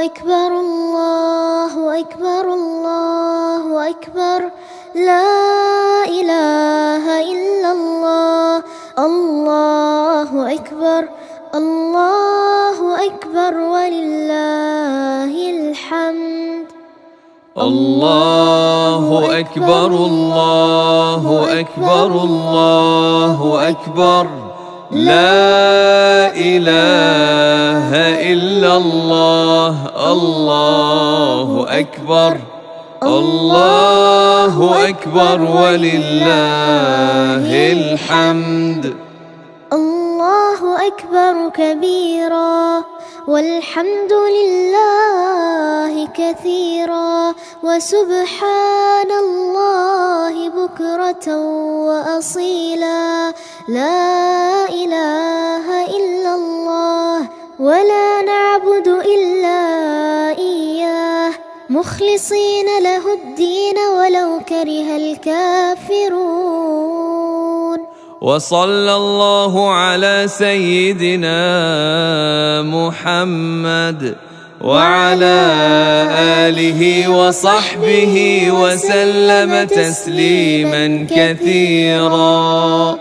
أكبر الله أكبر الله أكبر لا إله إلا الله الله أكبر الله أكبر ولله الحمد الله أكبر الله أكبر الله أكبر لا إله إلا الله الله أكبر الله أكبر ولله الحمد الله أكبر كبيرا والحمد لله كثيرا وسبحان الله بكرة وأصيلا لا إله إلا الله ولا نعبد إلا إياه مخلصين له الدين ولو كره الكافرون وصلى الله على سيدنا محمد وعلى آله وصحبه وسلم تسليما كثيرا.